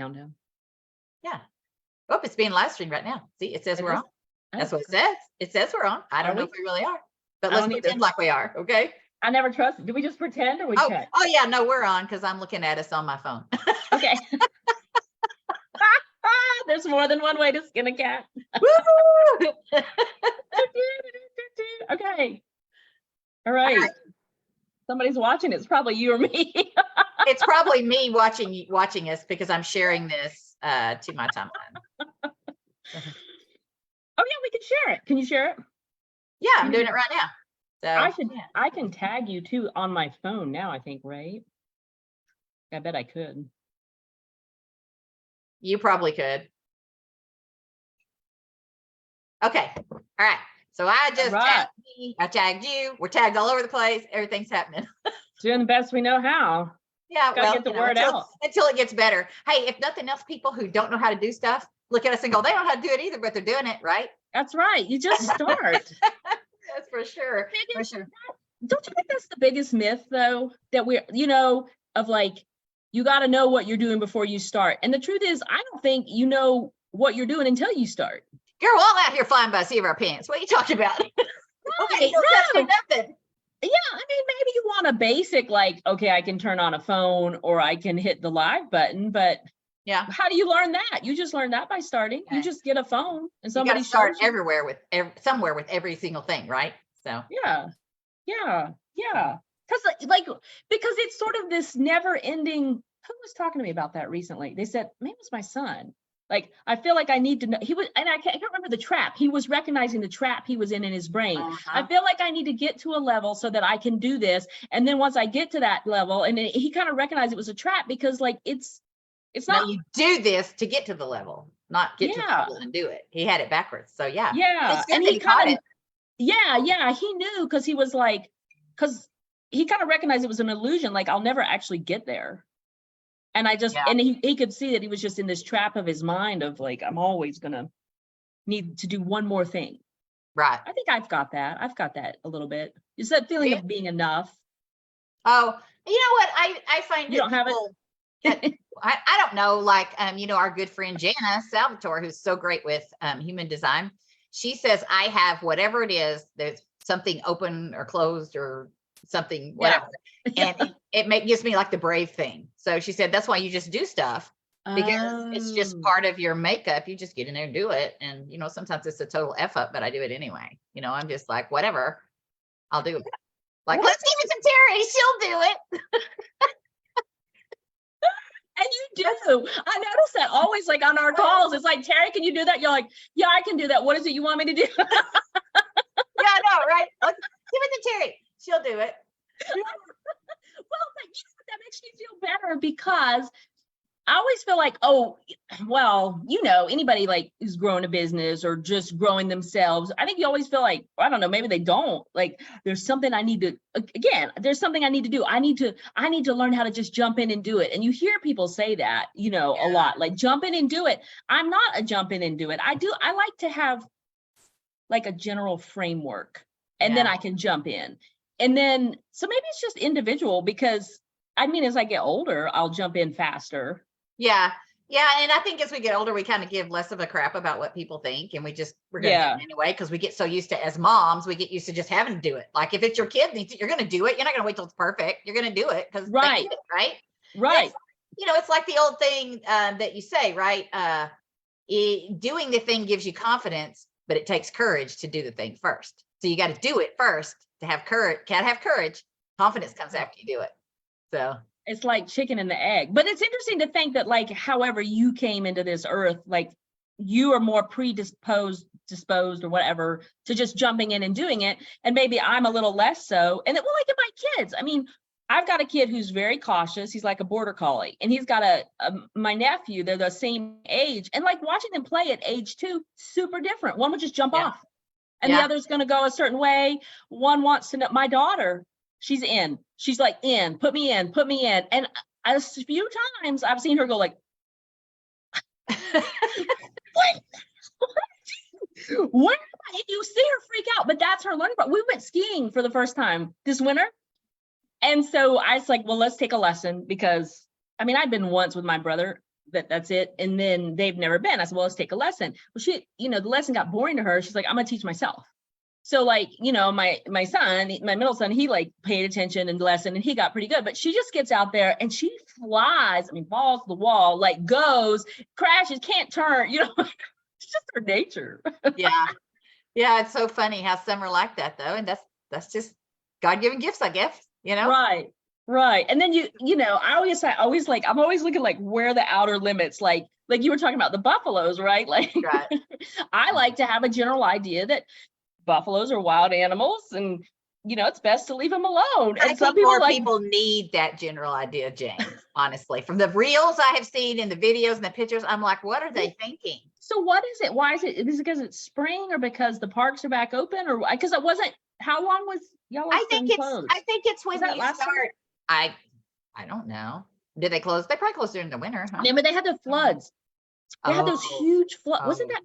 countdown. Yeah. Oh, it's being live streamed right now. See, it says we're on. That's what it says. It says we're on. I don't know if we really are, but let's pretend like we are. Okay. I never trust. Do we just pretend or we check? Oh yeah, no, we're on because I'm looking at us on my phone. Okay. There's more than one way to skin a cat. Okay. All right. Somebody's watching. It's probably you or me. It's probably me watching us because I'm sharing this to my timeline. Oh yeah, we can share it. Can you share it? Yeah, I'm doing it right now. So I can tag you too on my phone now, I think, right? I bet I could. You probably could. Okay. All right. So I just tagged me, I tagged you. We're tagged all over the place. Everything's happening. Doing the best we know how. Yeah, well, get the word out until it gets better. Hey, if nothing else, people who don't know how to do stuff look at us and go, they don't know how to do it either, but they're doing it, right? That's right. You just start. That's for sure. For sure. Don't you think that's the biggest myth, though, that we're, of like, you got to know what you're doing before you start. And the truth is, I don't think you know what you're doing until you start. Girl, we're all out here flying by the seat of our pants. What are you talking about? Okay, no. Nothing. Yeah, I mean, maybe you want a basic, like, okay, I can turn on a phone or I can hit the live button, but yeah, how do you learn that? You just learn that by starting. Okay. You just get a phone and somebody start everywhere with somewhere with every single thing, right? So yeah. Because it's sort of this never-ending. Who was talking to me about that recently? They said, maybe it was my son. Like, I feel like I need to know. He was, and I can't remember the trap. He was recognizing the trap he was in his brain. I feel like I need to get to a level so that I can do this. And then once I get to that level, and he kind of recognized it was a trap because, like, it's not. You do this to get to the level, not get to the level and do it. He had it backwards. So yeah. Yeah. And he kind of, he knew because he was like, because he kind of recognized it was an illusion. Like, I'll never actually get there. And I just, and he could see that he was just in this trap of his mind of like, I'm always going to need to do one more thing. Right. I think I've got that a little bit. Is that feeling of being enough? Oh, you know what? I find you don't have it. I don't know, like, our good friend Jana Salvatore, who's so great with human design. She says, I have whatever it is, there's something open or closed or something, whatever. Yeah. And it gives me like the brave thing. So she said, that's why you just do stuff because it's just part of your makeup. You just get in there and do it. And, sometimes it's a total F up, but I do it anyway. I'm just like, whatever, I'll do it. Like, let's give it to Terry. She'll do it. And you do. I notice that always, like on our calls, it's like, Terry, can you do that? You're like, yeah, I can do that. What is it you want me to do? Yeah, I know, right? Give it to Terry. She'll do it. Well, that makes me feel better because I always feel like, anybody like who's growing a business or just growing themselves, I think you always feel like, I don't know, maybe they don't, like there's something I need to, there's something I need to do. I need to learn how to just jump in and do it. And you hear people say that, a lot, like jump in and do it. I'm not a jump in and do it. I like to have like a general framework and then I can jump in. And then, so maybe it's just individual because as I get older, I'll jump in faster. Yeah. Yeah. And I think as we get older, we kind of give less of a crap about what people think. And we're going to do it anyway, because we get so used to, as moms, we get used to just having to do it. Like if it's your kid, you're going to do it. You're not going to wait till it's perfect. You're going to do it because right. Right. It's like the old thing that you say, right? Doing the thing gives you confidence, but it takes courage to do the thing first. So you got to do it first to have courage. Can't have courage. Confidence comes after you do it. So it's like chicken and the egg. But it's interesting to think that, like, however you came into this earth, like you are more disposed or whatever to just jumping in and doing it. And maybe I'm a little less so. And like in my kids, I've got a kid who's very cautious. He's like a border collie, and he's got my nephew. They're the same age, and like watching them play at age 2, super different. One would just jump off, and the other's going to go a certain way. One wants to know. My daughter, she's in. She's like, put me in. And a few times I've seen her go like, what? You see her freak out, but that's her learning part. We went skiing for the first time this winter. And so I was like, well, let's take a lesson because I'd been once with my brother, that's it. And then they've never been. I said, well, let's take a lesson. Well, she, the lesson got boring to her. She's like, I'm gonna teach myself. So like, my son, my middle son, he like paid attention in the lesson and he got pretty good, but she just gets out there and she flies, balls to the wall, like goes, crashes, can't turn, it's just her nature. Yeah. Yeah. It's so funny how some are like that though. And that's just God-given gifts, I guess, Right. Right. And then I always like, I'm always looking like where the outer limits, like you were talking about the buffaloes, right? Like Right. I like to have a general idea that buffaloes are wild animals and it's best to leave them alone. I And some think more people people need that general idea, James, honestly. From the reels I have seen and the videos and the pictures, I'm like, what are they thinking? So what is it? Why is it? Is it because it's spring or because the parks are back open or because it wasn't, how long was Yellowstone closed? I think it's when that you last summer? start. I don't know. Did they close? They probably closed during the winter, huh? Yeah, but they had the floods. They had those huge floods. Wasn't that?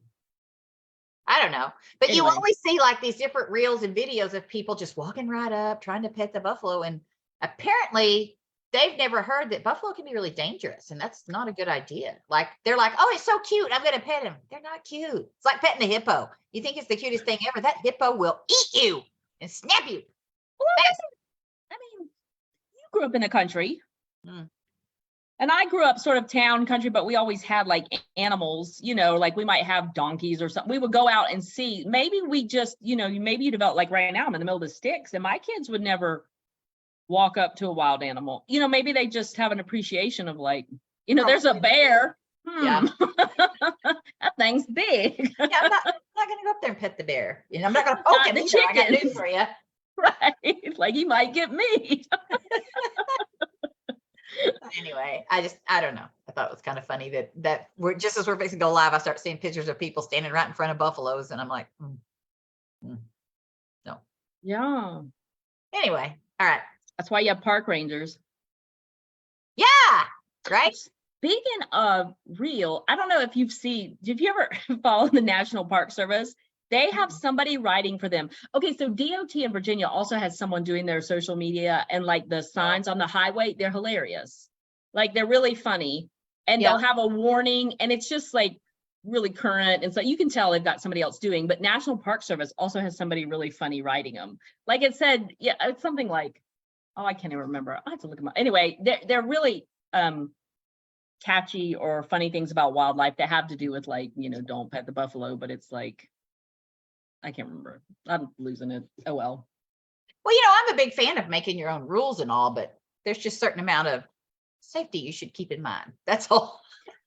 I don't know. But you Anyway. always see like these different reels and videos of people just walking right up, trying to pet the buffalo. And apparently they've never heard that buffalo can be really dangerous. And that's not a good idea. Like they're like, oh, it's so cute, I'm going to pet him. They're not cute. It's like petting a hippo. You think it's the cutest thing ever. That hippo will eat you and snap you. Well, I mean, you grew up in the country. Mm. And I grew up sort of town country, but we always had like animals, like we might have donkeys or something. We would go out and see. Maybe we just, maybe you develop like right now I'm in the middle of the sticks and my kids would never walk up to a wild animal. Maybe they just have an appreciation of like, there's a bear. Yeah. That thing's big. Yeah, I'm not going to go up there and pet the bear. I'm not going to poke him. The Either. I got chickens. news for you. Right. Like he might get me. Anyway, I don't know. I thought it was kind of funny that we're just as we're fixing to go live, I start seeing pictures of people standing right in front of buffaloes, and I'm like, no. Yeah. Anyway, all right. That's why you have park rangers. Yeah. Right. Speaking of real, I don't know if you've ever followed the National Park Service? They have somebody writing for them. Okay, so DOT in Virginia also has someone doing their social media and like the signs on the highway. They're hilarious. Like they're really funny and they'll have a warning and it's just like really current. And so you can tell they've got somebody else doing, but National Park Service also has somebody really funny writing them. Like it said, it's something like, I can't even remember. I have to look them up. Anyway, they're really catchy or funny things about wildlife that have to do with like, don't pet the buffalo, but it's like, I can't remember. I'm losing it. Oh, well. Well, I'm a big fan of making your own rules and all, but there's just a certain amount of safety you should keep in mind. That's all.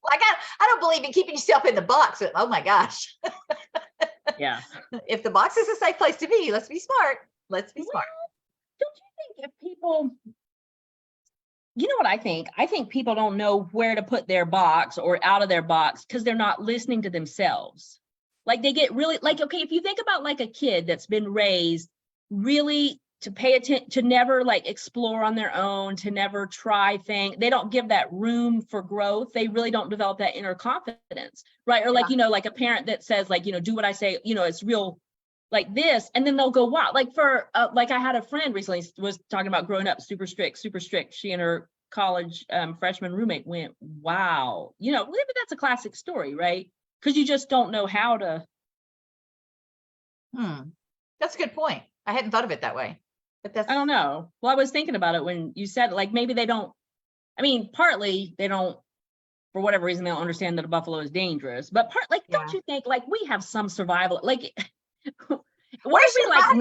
Like, I don't believe in keeping yourself in the box. Oh my gosh. Yeah. If the box is a safe place to be, let's be smart. Let's be smart. Don't you think if people, what I think? I think people don't know where to put their box or out of their box because they're not listening to themselves. Like they get really like, okay, if you think about like a kid that's been raised really to pay attention, to never like explore on their own, to never try things, they don't give that room for growth. They really don't develop that inner confidence, right? Or like, like a parent that says like, do what I say, it's real like this. And then they'll go, wow. Like for, like I had a friend recently was talking about growing up super strict. She and her college freshman roommate went, wow. But that's a classic story, right? Because you just don't know how to. That's a good point. I hadn't thought of it that way. But I don't know. Well, I was thinking about it when you said like maybe they don't. Partly they don't, for whatever reason, they don't understand that a buffalo is dangerous. But don't you think like we have some survival? Like, what if we like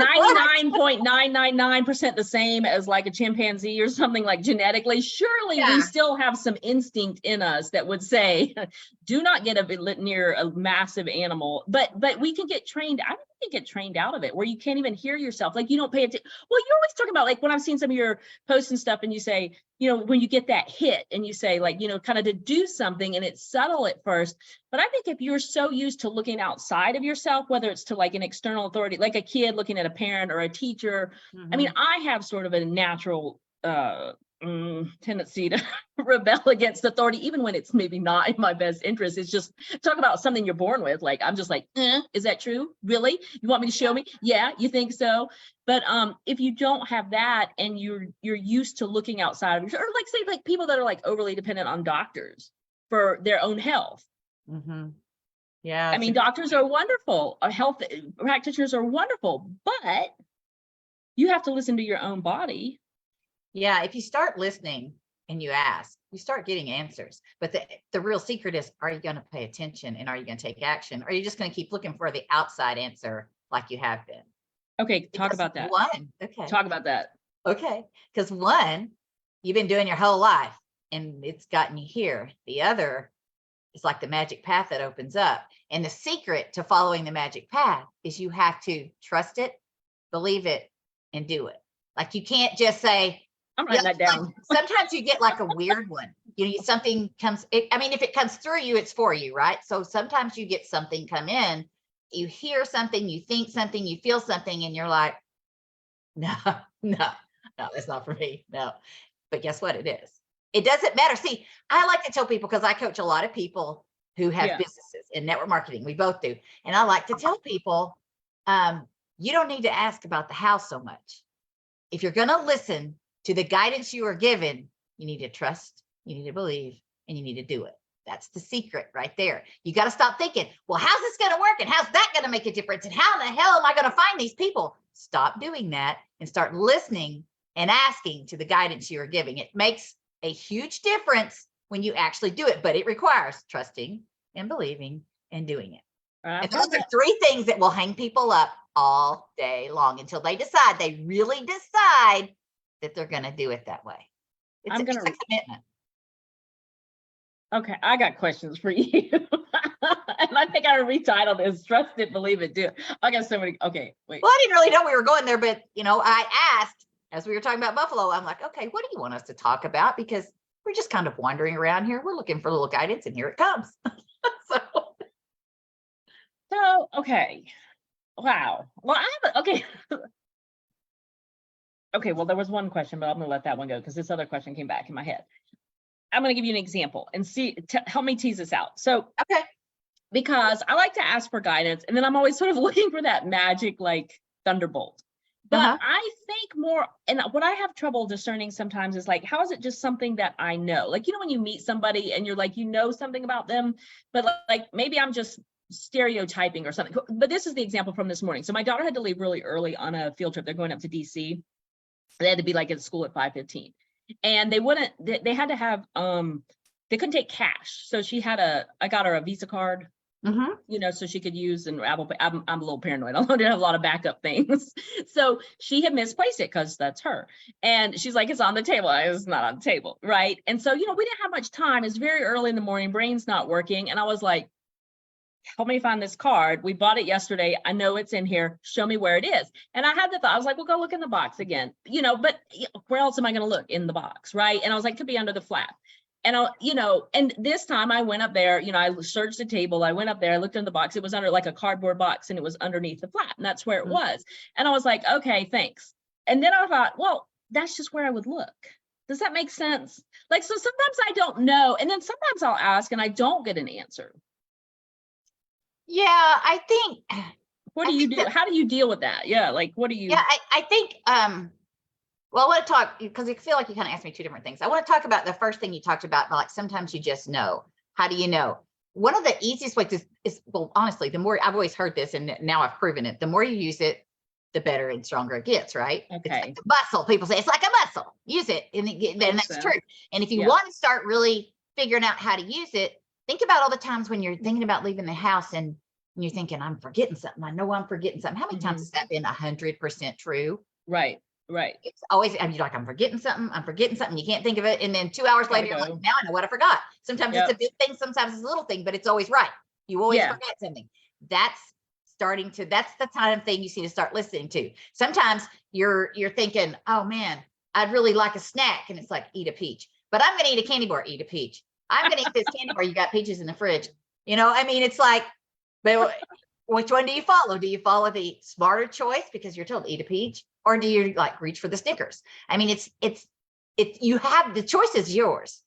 99.999% the same as like a chimpanzee or something like genetically? Surely we still have some instinct in us that would say, do not get near a massive animal. But we can get trained. I don't think get trained out of it where you can't even hear yourself. Like you don't pay attention. Well, you're always talking about like when I've seen some of your posts and stuff and you say, when you get that hit and you say like, kind of to do something and it's subtle at first. But I think if you're so used to looking outside of yourself, whether it's to like an external authority, like a kid looking at a parent or a teacher, I have sort of a natural tendency to rebel against authority, even when it's maybe not in my best interest. It's just talk about something you're born with. Like, I'm just like, is that true? Really? You want me to show me? Yeah, you think so? But if you don't have that and you're used to looking outside of yourself, or like say like people that are like overly dependent on doctors, for their own health. Mhm. Yeah. I it's mean, a- doctors are wonderful, health practitioners are wonderful, but you have to listen to your own body. Yeah, if you start listening and you ask, you start getting answers. But the real secret is, are you going to pay attention and are you going to take action? Or are you just going to keep looking for the outside answer like you have been? Okay, talk Because about that. one, okay, Talk about that. okay. Because one, you've been doing your whole life and it's gotten you here. The other is like the magic path that opens up. And the secret to following the magic path is you have to trust it, believe it, and do it. Like you can't just say, I'm yeah, writing that down. sometimes you get like a weird one. Something comes, I mean, if it comes through you, it's for you, right? So sometimes you get something come in, you hear something, you think something, you feel something, and you're like, no, no, no, that's not for me. No. But guess what? It is. It doesn't matter. See, I like to tell people, because I coach a lot of people who have Yeah. businesses in network marketing. We both do. And I like to tell people, you don't need to ask about the how so much. If you're going to listen to the guidance you are given, you need to trust, you need to believe, and you need to do it. That's the secret right there. You got to stop thinking, well, how's this going to work? And how's that going to make a difference? And how in the hell am I going to find these people? Stop doing that and start listening and asking to the guidance you are giving. It makes a huge difference when you actually do it, but it requires trusting and believing and doing it. And those are three things that will hang people up all day long until they decide, they really decide that they're going to do it that way. It's a commitment. Okay, I got questions for you. And I think I retitled this, Trust It, Believe It, Do It. I got so many. Okay, wait. Well, I didn't really know we were going there, but I asked as we were talking about Buffalo, I'm like, okay, what do you want us to talk about? Because we're just kind of wandering around here. We're looking for a little guidance, and here it comes. So, okay. Wow. Well, okay. Okay, well, there was one question, but I'm gonna let that one go because this other question came back in my head. I'm gonna give you an example and help me tease this out. So, okay. Because I like to ask for guidance, and then I'm always sort of looking for that magic, like thunderbolt. But I think more, and what I have trouble discerning sometimes is like, how is it just something that I know? Like, when you meet somebody and you're like, something about them, but like maybe I'm just stereotyping or something. But this is the example from this morning. So my daughter had to leave really early on a field trip. They're going up to DC. They had to be like at school at 5:15. And they had to have, they couldn't take cash. So I got her a Visa card. So she could use, and I'm a little paranoid. I wanted to have a lot of backup things. So she had misplaced it because that's her. And she's like, it's on the table. It's not on the table. Right. And so, we didn't have much time. It's very early in the morning. Brain's not working. And I was like, help me find this card. We bought it yesterday. I know it's in here. Show me where it is. And I had the thought, I was like, well, go look in the box again, but where else am I going to look? In the box. Right. And I was like, could be under the flap. And and this time I went up there, I searched the table. I went up there, I looked in the box. It was under like a cardboard box and it was underneath the flap. And that's where it was. And I was like, okay, thanks. And then I thought, well, that's just where I would look. Does that make sense? Like, so sometimes I don't know. And then sometimes I'll ask and I don't get an answer. Yeah, I think. What do you do? How do you deal with that? Yeah. Like, what do you? Yeah, I think, well, I want to talk, because I feel like you kind of asked me two different things. I want to talk about the first thing you talked about, like sometimes you just know. How do you know? One of the easiest ways is, well, honestly, the more I've always heard this and now I've proven it, the more you use it, the better and stronger it gets, right? Okay. It's like a muscle. People say it's like a muscle. Use it. And then that's true. And if you want to start really figuring out how to use it, think about all the times when you're thinking about leaving the house and you're thinking, I'm forgetting something. I know I'm forgetting something. How many times has that been 100% true? Right. It's always, you're like, I'm forgetting something. You can't think of it. And then 2 hours later, you're like, now I know what I forgot. Sometimes it's a big thing. Sometimes it's a little thing, but it's always right. You always forget something. That's the kind of thing you see to start listening to. Sometimes you're thinking, oh man, I'd really like a snack. And it's like, eat a peach, but I'm going to eat a candy bar, eat a peach. I'm going to eat this candy bar. You got peaches in the fridge. It's like, but which one do you follow? Do you follow the smarter choice because you're told eat a peach? Or do you like reach for the Snickers? You have the choice is yours.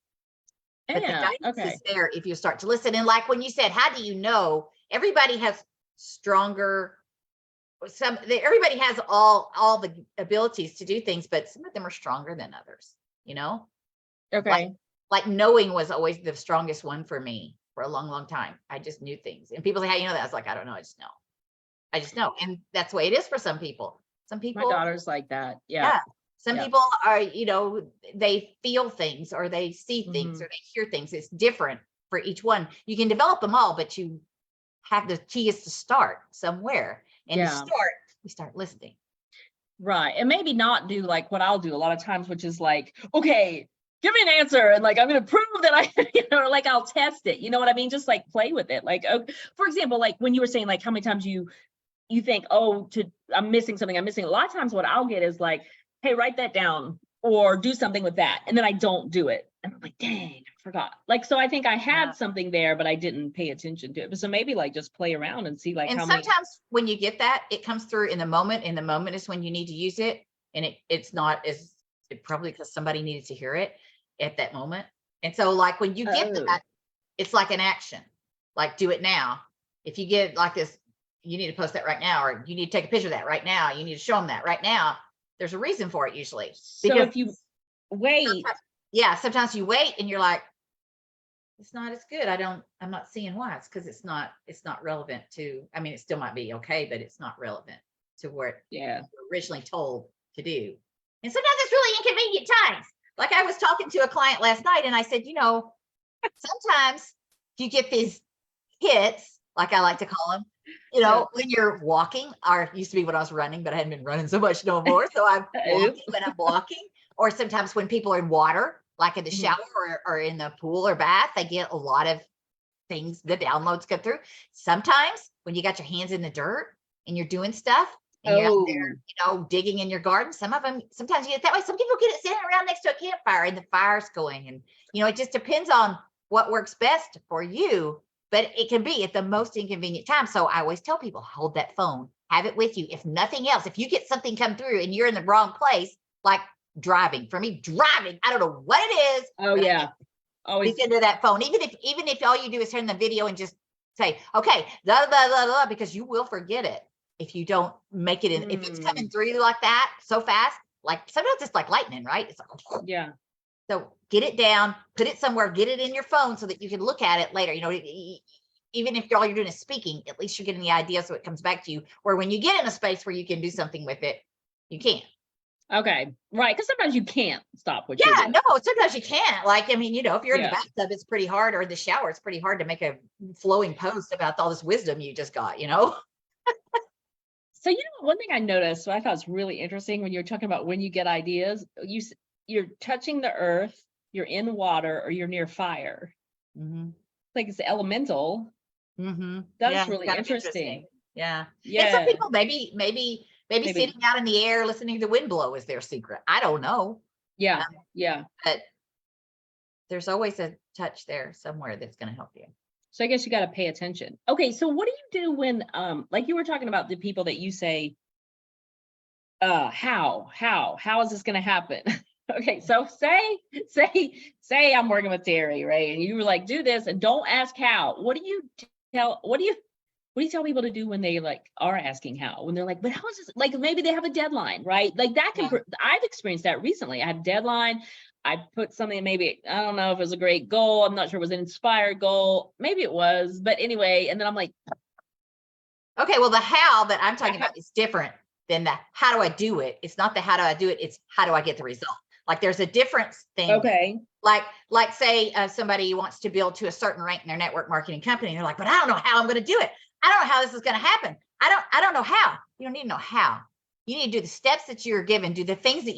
But the guidance is there if you start to listen. And like when you said, how do you know? Everybody has everybody has all the abilities to do things, but some of them are stronger than others, Okay. like knowing was always the strongest one for me for a long, long time. I just knew things. And people say, how you know that? I was like, I don't know. I just know. I just know. And that's the way it is for some people. Some My people, daughter's like that. Yeah. yeah. Some Yeah. people are, they feel things or they see things Mhm. or they hear things. It's different for each one. You can develop them all, but you have the key is to start somewhere. And to Yeah. start, we start listening. Right. And maybe not do like what I'll do a lot of times, which is like, okay, give me an answer. And like, I'm going to prove that like I'll test it. You know what I mean? Just like play with it. Like, for example, like when you were saying, like how many times you think, oh, I'm missing something. I'm missing. A lot of times what I'll get is like, hey, write that down or do something with that. And then I don't do it. And I'm like, dang, I forgot. Like, so I think I had Yeah. something there, but I didn't pay attention to it. So maybe like just play around and see like And how many. sometimes when you get that, it comes through in the moment. In the moment is when you need to use it. And it's not as probably because somebody needed to hear it at that moment. And so like when you get Oh. that, it's like an action, like do it now. If you get like this, you need to post that right now, or you need to take a picture of that right now. You need to show them that right now. There's a reason for it usually. So Because if you wait, sometimes you wait and you're like, it's not as good. I'm not seeing why. It's because it's not relevant to, I mean, it still might be okay, but it's not relevant to where yeah. you were originally told to do. And sometimes it's really inconvenient times. Like I was talking to a client last night and I said, sometimes you get these hits, like I like to call them, when you're walking, or used to be when I was running, but I hadn't been running so much no more. So I'm walking when I'm walking, or sometimes when people are in water, like in the Mhm. shower or in the pool or bath, they get a lot of things, the downloads go through. Sometimes when you got your hands in the dirt and you're doing stuff and you're out there, digging in your garden, sometimes you get that way. Some people get it sitting around next to a campfire and the fire's going. And, it just depends on what works best for you, but it can be at the most inconvenient time. So I always tell people, hold that phone, have it with you. If nothing else, if you get something come through and you're in the wrong place, like driving, for me, I don't know what it is. Oh yeah. Always. Look into that phone, even if all you do is turn the video and just say, okay, blah, blah, blah, blah, because you will forget it if you don't make it in. If it's coming through like that so fast, like sometimes it's like lightning, right? It's like, yeah. So get it down, put it somewhere, get it in your phone so that you can look at it later. Even if all you're doing is speaking, at least you're getting the idea so it comes back to you. Where when you get in a space where you can do something with it, you can. Okay. Right. Because sometimes you can't stop what you're doing. No, sometimes you can't. Like, I mean, if you're in the Yeah. bathtub, it's pretty hard, or in the shower, it's pretty hard to make a flowing post about all this wisdom you just got, So, one thing I noticed, so I thought was really interesting when you're talking about when you get ideas, you're touching the earth, you're in water, or you're near fire. Mhm. Like it's elemental. Mhm. That's Yeah, it's really kind of interesting. Yeah. And some Yeah. people maybe sitting out in the air listening to the wind blow is their secret. I don't know. Yeah. Yeah. But there's always a touch there somewhere that's going to help you. So I guess you got to pay attention. Okay. So what do you do when, like you were talking about the people that you say, how is this going to happen? Okay. So say I'm working with Terry, right? And you were like, do this and don't ask how. What do you tell people to do when they like are asking how, when they're like, but how is this? Like maybe they have a deadline, right? Like that can, I've experienced that recently. I had a deadline. I put something, maybe, I don't know if it was a great goal. I'm not sure it was an inspired goal. Maybe it was, but anyway. And then I'm like, okay, well, the how that I'm talking about is different than the how do I do it? It's not the how do I do it. It's how do I get the result? Like there's a difference thing. okay. Like say somebody wants to build to a certain rank in their network marketing company. And they're like, but I don't know how I'm going to do it. I don't know how this is going to happen. I don't know how. You don't need to know how. You need to do the steps that you're given, do the things that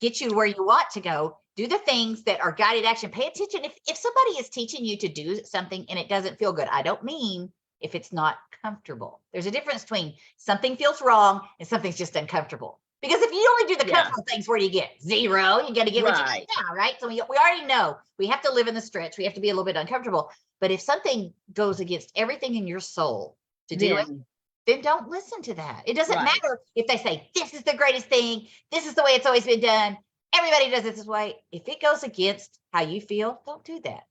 get you where you want to go, do the things that are guided action. Pay attention. If somebody is teaching you to do something and it doesn't feel good, I don't mean if it's not comfortable. There's a difference between something feels wrong and something's just uncomfortable. Because if you only do the comfortable things, where do you get? Zero. You got to get what you get now, right? So we already know we have to live in the stretch. We have to be a little bit uncomfortable. But if something goes against everything in your soul to do it, then don't listen to that. It doesn't matter if they say, this is the greatest thing. This is the way it's always been done. Everybody does it this way. If it goes against how you feel, don't do that.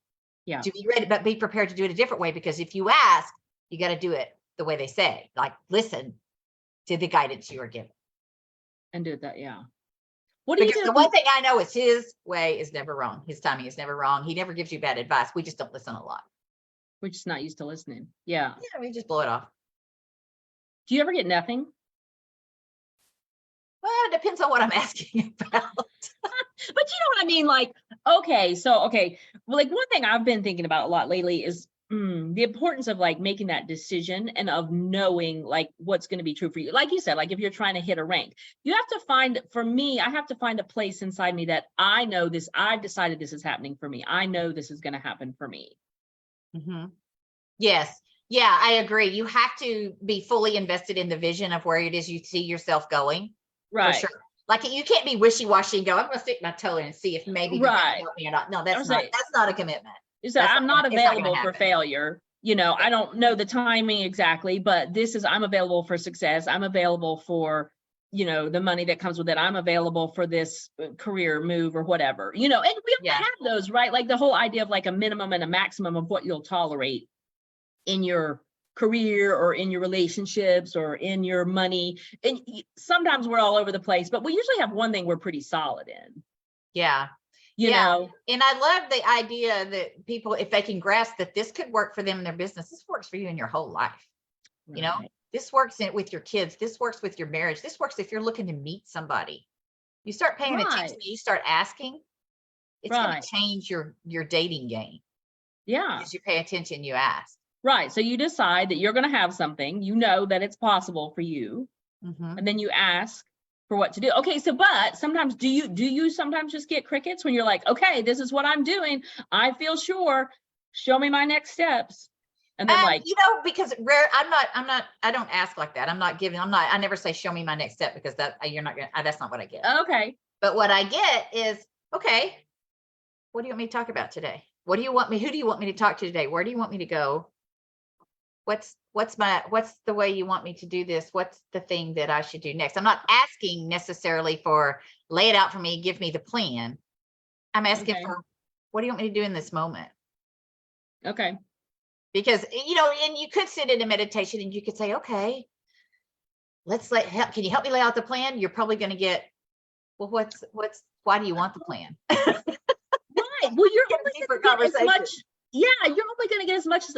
Yeah. To be ready, but be prepared to do it a different way. Because if you ask, you got to do it the way they say, like listen to the guidance you are given. And do that. Yeah. What do you Because do? the one thing I know is his way is never wrong. His timing is never wrong. He never gives you bad advice. We just don't listen a lot. We're just not used to listening. Yeah. Yeah, we just blow it off. Do you ever get nothing? Well, it depends on what I'm asking about. But you know what I mean? Like, okay, well, like one thing I've been thinking about a lot lately is the importance of like making that decision and of knowing like what's going to be true for you. Like you said, like if you're trying to hit a rank, you have to find, for me, I have to find a place inside me that I know this, I've decided this is happening for me. I know this is going to happen for me. Yes. Yeah, I agree. You have to be fully invested in the vision of where it is you see yourself going. Right. For sure. Like you can't be wishy-washy and go, I'm gonna stick my toe in and see if maybe this will help me or not. No, that's not a commitment. I'm not available for happen. failure. You know, I don't know the timing exactly, but I'm available for success. I'm available for, you know, the money that comes with it. I'm available for this career move or whatever, you know, and we all have those, right? Like the whole idea of like a minimum and a maximum of what you'll tolerate in your career or in your relationships or in your money. And sometimes we're all over the place, but we usually have one thing we're pretty solid in. Yeah. You know, and I love the idea that people, if they can grasp that this could work for them in their business, this works for you in your whole life. Right. You know, this works with your kids. This works with your marriage. This works if you're looking to meet somebody. You start paying attention, you start asking, it's going to change your dating game. Yeah. As you pay attention, you ask. Right. So you decide that you're going to have something, you know that it's possible for you. And then you ask for what to do. Okay. So, but sometimes do you sometimes just get crickets when you're like, okay, this is what I'm doing. I feel sure. Show me my next steps. And then like, you know, because I don't ask like that. I never say, show me my next step, because that's not what I get. Okay. But what I get is, okay, what do you want me to talk about today? Who do you want me to talk to today? Where do you want me to go? What's the way you want me to do this? What's the thing that I should do next? I'm not asking necessarily for lay it out for me, give me the plan. I'm asking for, what do you want me to do in this moment? Okay. Because, you know, and you could sit in a meditation and you could say, okay, can you help me lay out the plan? You're probably going to get, well, why do you want the plan? Right. Well, you're only going to get as much. Yeah. You're only going to get as much as,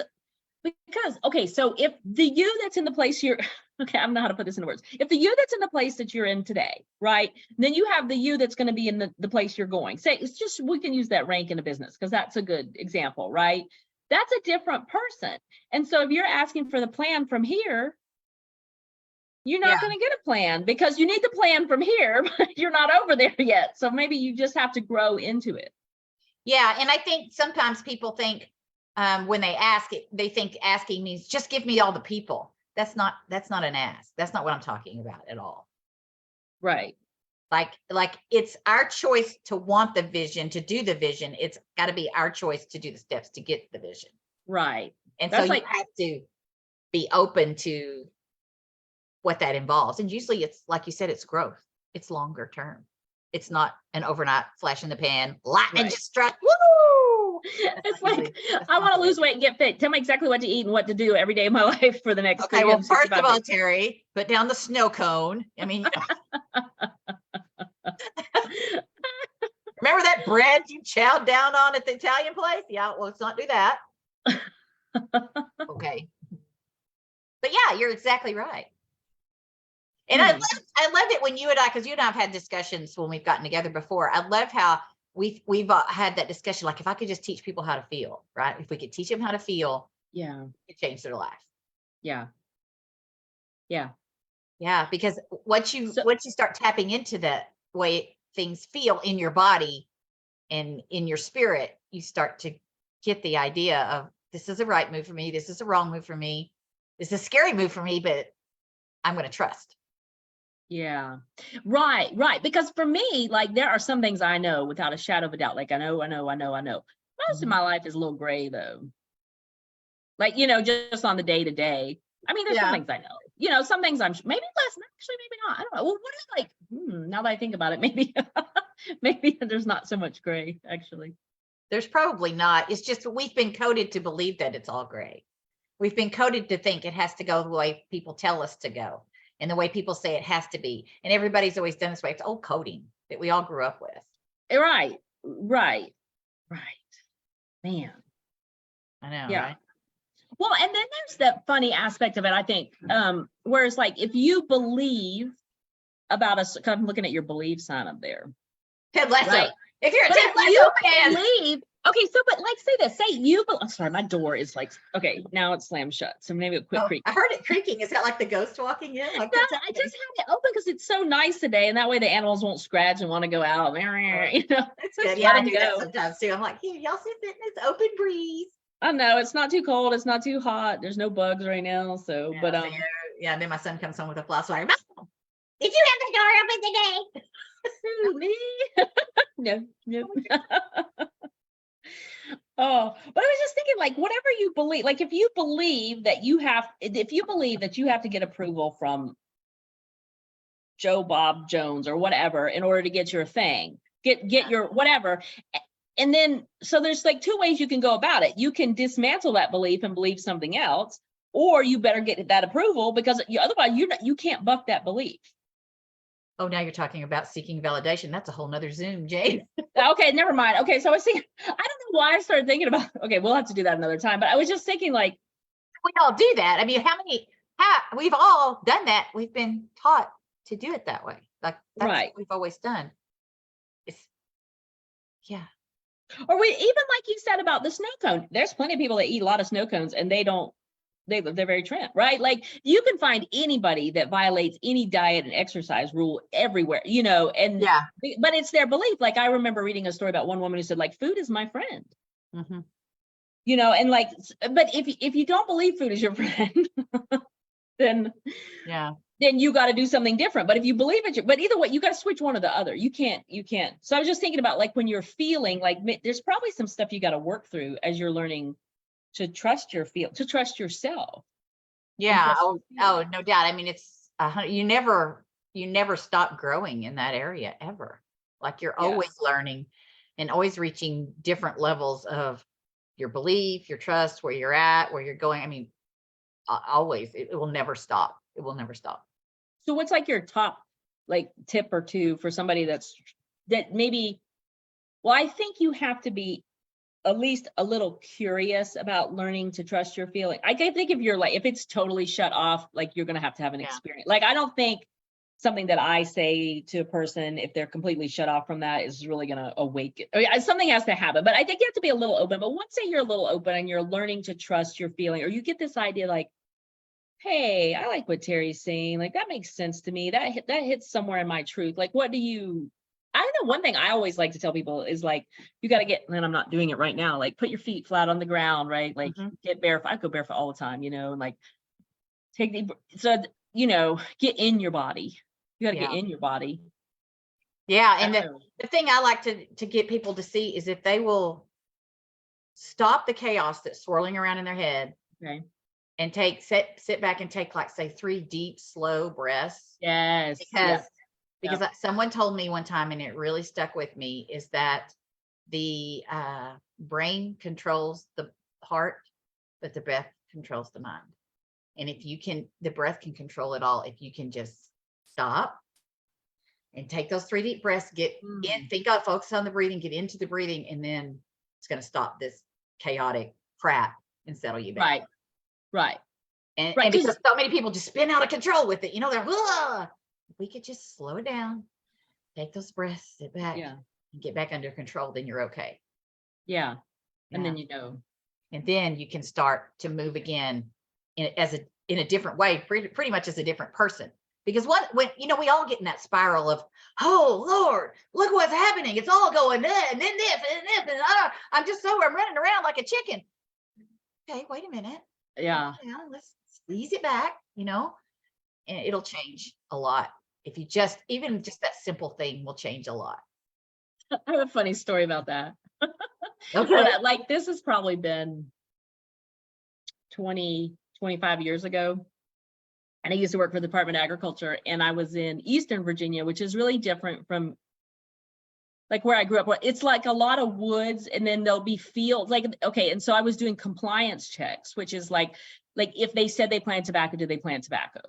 because, okay, so if the you that's in the place I don't know how to put this into words. If the you that's in the place that you're in today, right, then you have the you that's going to be in the place you're going. Say, it's just, we can use that rank in a business because that's a good example, right? That's a different person. And so if you're asking for the plan from here, you're not going to get a plan because you need the plan from here, but you're not over there yet. So maybe you just have to grow into it. Yeah. And I think sometimes people think, when they ask it, they think asking means just give me all the people. That's not an ask. That's not what I'm talking about at all. Right. Like it's our choice to want the vision, to do the vision. It's got to be our choice to do the steps to get the vision. Right. And that's so you have to be open to what that involves. And usually it's, like you said, it's growth. It's longer term. It's not an overnight flash in the pan, lightning just struck. Woo! It's like, I want to lose weight and get fit. Tell me exactly what to eat and what to do every day of my life for the next. Okay, well, first of all, Terry, put down the snow cone. I mean, remember that bread you chowed down on at the Italian place? Yeah, well, let's not do that. Okay. But yeah, you're exactly right. And I love it when you and I, because you and I have had discussions when we've gotten together before. I love how we've had that discussion. Like, if I could just teach people how to feel, right? If we could teach them how to feel, it changed their life. Yeah. Because once you start tapping into that way things feel in your body and in your spirit, you start to get the idea of, this is a right move for me. This is a wrong move for me. This is a scary move for me, but I'm going to trust. Yeah. Right. Because for me, like, there are some things I know without a shadow of a doubt. Like, I know. Most of my life is a little gray though. Like, you know, just on the day to day. I mean, there's some things I know, you know, some things I'm maybe less, actually, maybe not. I don't know. Well, what is like, now that I think about it, maybe there's not so much gray, actually. There's probably not. It's just, we've been coded to believe that it's all gray. We've been coded to think it has to go the way people tell us to go and the way people say it has to be. And everybody's always done this way. It's old coding. that we all grew up with. Right, right, right. Man. I know, Yeah. right? Well, and then there's that funny aspect of it, I think, whereas like if you believe about us, I'm looking at your belief sign up there. Ted Lasso. Right. If you're a But Ted if Lasso you fan, believe, okay, so but like say this, say you, I'm sorry, my door is like, okay, now it's slammed shut. So maybe a quick creak. I heard it creaking. Is that like the ghost walking in? Like No, what's I happening? just had it open because it's so nice today, and that way the animals won't scratch and want to go out. You know, That's just good. Yeah, let I them do that go. sometimes too. I'm like, here, y'all sit in this open breeze. I know it's not too cold, it's not too hot. There's no bugs right now, so Yeah, but so yeah, and then my son comes home with a fly swatter. Mom, did you have the door open today? who, me? No, no. Oh, but I was just thinking, like, whatever you believe, like, if you believe that you have to get approval from Joe Bob Jones or whatever in order to get your thing, get your whatever. And then, so there's like two ways you can go about it. You can dismantle that belief and believe something else, or you better get that approval because otherwise you can't buck that belief. Oh, now you're talking about seeking validation. That's a whole nother Zoom, Jade. Okay, never mind. Okay, so I was thinking, I don't know why I started thinking about, okay, we'll have to do that another time, but I was just thinking like, We all do that. I mean, we've all done that. We've been taught to do it that way. Like that's Right. what we've always done. Yeah. or even like you said about the snow cone, there's plenty of people that eat a lot of snow cones and they're very trim, right? Like you can find anybody that violates any diet and exercise rule everywhere, and Yeah. but it's their belief. Like I remember reading a story about one woman who said like, food is my friend, Mm-hmm. And like, but if you don't believe food is your friend, then you got to do something different. But if you believe it, but either way, you got to switch one or the other. You can't. So I was just thinking about like when you're feeling like there's probably some stuff you got to work through as you're learning to trust to trust yourself. Yeah. Oh, no doubt. I mean, it's you never stop growing in that area ever. Like you're always learning and always reaching different levels of your belief, your trust, where you're at, where you're going. I mean, always, it will never stop. It will never stop. So what's like your top like tip or two for somebody that maybe, well, I think you have to be at least a little curious about learning to trust your feeling. I think if it's totally shut off, like you're going to have an experience. Like, I don't think something that I say to a person, if they're completely shut off from that, is really going to awaken. Something has to happen, but I think you have to be a little open. But once you're a little open and you're learning to trust your feeling, or you get this idea like, hey, I like what Terry's saying. Like, that makes sense to me. That hits somewhere in my truth. Like, I don't know. One thing I always like to tell people is like, you got to and I'm not doing it right now. Like, put your feet flat on the ground, right? Like, get barefoot. I go barefoot all the time, and like get in your body. You got to get in your body. Yeah. And the thing I like to get people to see is if they will stop the chaos that's swirling around in their head. Okay. And sit back and take like say 3 deep, slow breaths. Yes. Because someone told me one time, and it really stuck with me, is that the brain controls the heart, but the breath controls the mind. And the breath can control it all. If you can just stop and take those 3 deep breaths, get in, focus on the breathing, get into the breathing, and then it's going to stop this chaotic crap and settle you back. Right. And because so many people just spin out of control with it, they're, if we could just slow it down, take those breaths, sit back, and get back under control, then you're okay. Yeah. And then and then you can start to move again in a different way, pretty much as a different person. Because when we all get in that spiral of, oh Lord, look what's happening. It's all going there, and then this and this, and I'm running around like a chicken. Okay, wait a minute. Yeah. Let's squeeze it back, and it'll change a lot. If you even just that simple thing will change a lot. I have a funny story about that. Okay. Like this has probably been 20, 25 years ago. And I used to work for the Department of Agriculture, and I was in Eastern Virginia, which is really different from like where I grew up. It's like a lot of woods, and then there'll be fields. Like, okay, and so I was doing compliance checks, which is like if they said they plant tobacco, do they plant tobacco?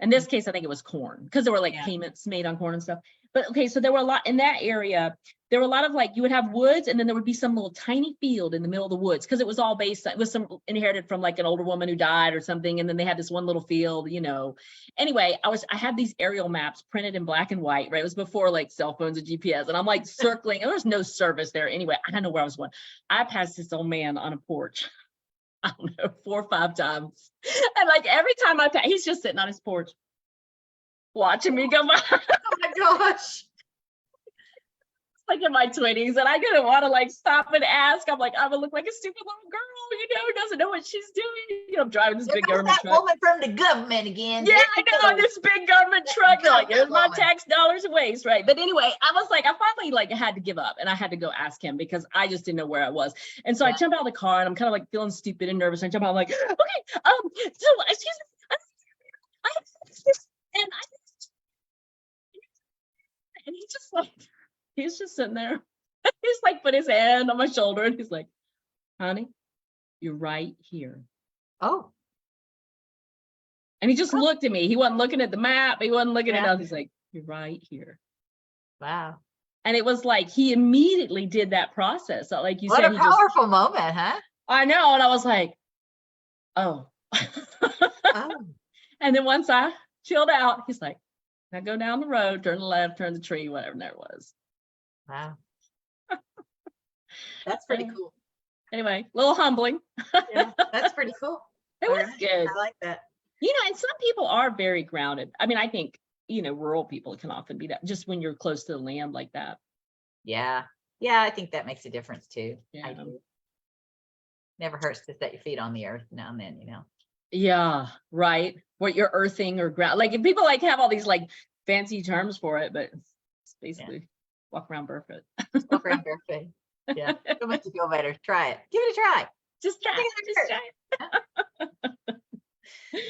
In this case, I think it was corn, because there were like payments made on corn and stuff. But okay, so there were a lot in that area. There were a lot of like, you would have woods and then there would be some little tiny field in the middle of the woods because it was all based, it was some inherited from like an older woman who died or something. And then they had this one little field, you know. Anyway, I had these aerial maps printed in black and white, right? It was before like cell phones and GPS. And I'm like circling, and there's no service there. Anyway, I don't know where I was going. I passed this old man on a porch, I don't know, 4 or 5 times. And like every time he's just sitting on his porch watching me go by. Oh my gosh. Like in my 20s, and I didn't want to like stop and ask. I'm like, I would look like a stupid little girl, you know, who doesn't know what she's doing. You know, I'm driving this big government That truck. woman from the government again. Yeah, I know, this big government truck. Like, here's my woman. tax dollars to waste, right? But anyway, I was like, I finally like had to give up, and I had to go ask him because I just didn't know where I was. And so I jump out of the car, and I'm kind of like feeling stupid and nervous. I jump out, I'm like, okay, so excuse me, I have this, and he's just sitting there. He's like put his hand on my shoulder and he's like, honey, you're right here. Oh. And he just looked at me. He wasn't looking at the map. He wasn't looking at Yeah. us. He's like, you're right here. Wow. And it was like, he immediately did that process. So like you What said, a powerful moment, huh? I know. And I was like, oh. Oh. And then once I chilled out, he's like, now go down the road, turn the left, turn the tree, whatever there was. Wow. That's pretty cool. Anyway, a little humbling. Yeah, that's pretty cool. It All was right. good. I like that. You know, and some people are very grounded. I mean, I think, you know, rural people can often be that just when you're close to the land like that. Yeah. Yeah, I think that makes a difference too. I Yeah. do. Never hurts to set your feet on the earth now and then, you know. Yeah, right. What you're earthing or ground. Like, if people like have all these like fancy terms for it, but it's basically walk around barefoot. Walk around barefoot. Yeah. It'll make you feel better. Try it. Give it a try. Just try Give it. it a Just try it.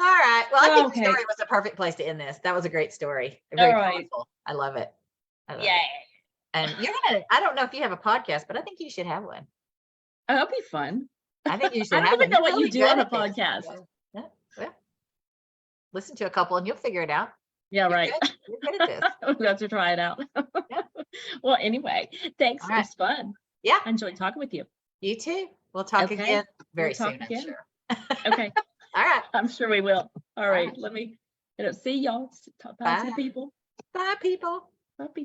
All right. Well, I think Okay. the story was a perfect place to end this. That was a great story. Very All right. powerful. I love it. I love Yay. it. And I don't know if you have a podcast, but I think you should have one. Oh, that'll be fun. I think you should I have don't even one. know You're what you really do good on a at this. podcast. Yeah. Well, listen to a couple and you'll figure it out. Yeah, You're right. good. You're good at this. We'll have to try it out. Yeah. Well, anyway, thanks. All It right. was fun. Yeah. I enjoyed talking with you. You too. We'll talk Okay. again very We'll talk soon, again. I'm sure. Okay. All right. I'm sure we will. All right. right. Let me, see y'all. Talk to Bye. people. Bye, people.